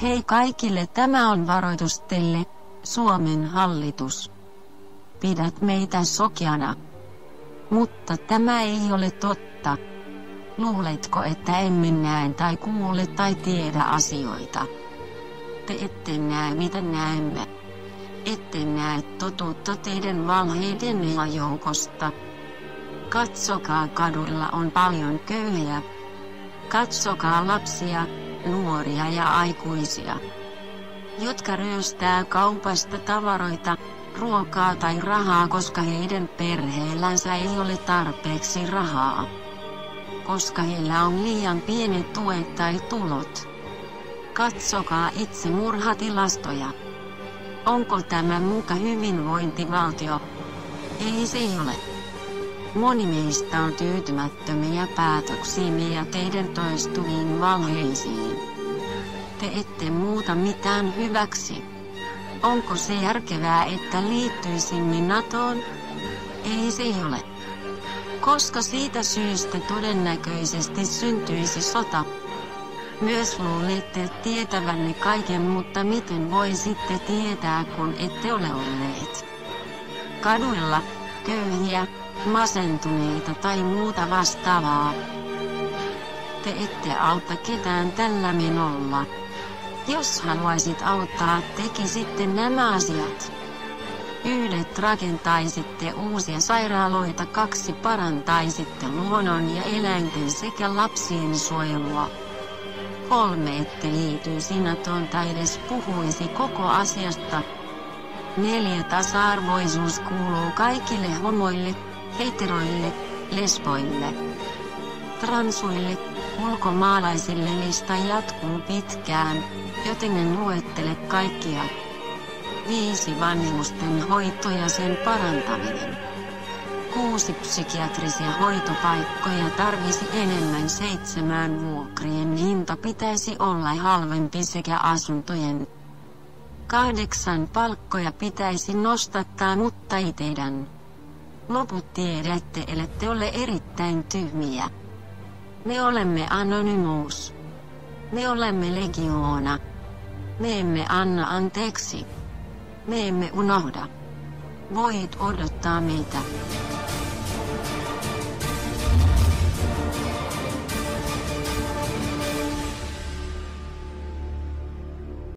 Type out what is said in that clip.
Hei kaikille, tämä on varoitus teille, Suomen hallitus. Pidät meitä sokeana. Mutta tämä ei ole totta. Luuletko, että emme näe tai kuule tai tiedä asioita? Te ette näe mitä näemme. Ette näe totuutta teidän valheiden joukosta. Katsokaa, kadulla on paljon köyhiä. Katsokaa lapsia, nuoria ja aikuisia, jotka ryöstää kaupasta tavaroita, ruokaa tai rahaa, koska heidän perheellänsä ei ole tarpeeksi rahaa. Koska heillä on liian pienet tuet tai tulot. Katsokaa itsemurhatilastoja. Onko tämä muka hyvinvointivaltio? Ei se ole. Moni meistä on tyytymättömiä päätöksiimme ja teidän toistuviin valheisiin. Te ette muuta mitään hyväksi. Onko se järkevää, että liittyisimme NATOon? Ei se ole. Koska siitä syystä todennäköisesti syntyisi sota. Myös luulette tietävänne kaiken, mutta miten voisitte tietää, kun ette ole olleet kaduilla, köyhiä, masentuneita tai muuta vastaavaa? Te ette auta ketään tällä menolla. Jos haluaisit auttaa, tekisitte nämä asiat. 1. Rakentaisitte uusia sairaaloita. 2. Parantaisitte luonnon ja eläinten sekä lapsien suojelua. 3. Ette liityisi NATOon tai edes puhuisi koko asiasta. 4. Tasa-arvoisuus kuuluu kaikille homoille, heteroille, lesboille, transuille, ulkomaalaisille. Lista jatkuu pitkään, joten en luettele kaikkia. 5. Vanhusten hoito ja sen parantaminen. 6. Psykiatrisia hoitopaikkoja tarvisi enemmän. 7. Vuokrien hinta pitäisi olla halvempi sekä asuntojen. 8. Palkkoja pitäisi nostattaa, mutta ei teidän. Loput tiedätte, ellette ole erittäin tyhmiä. Me olemme Anonymous. Me olemme Legioona. Me emme anna anteeksi. Me emme unohda. Voit odottaa meitä.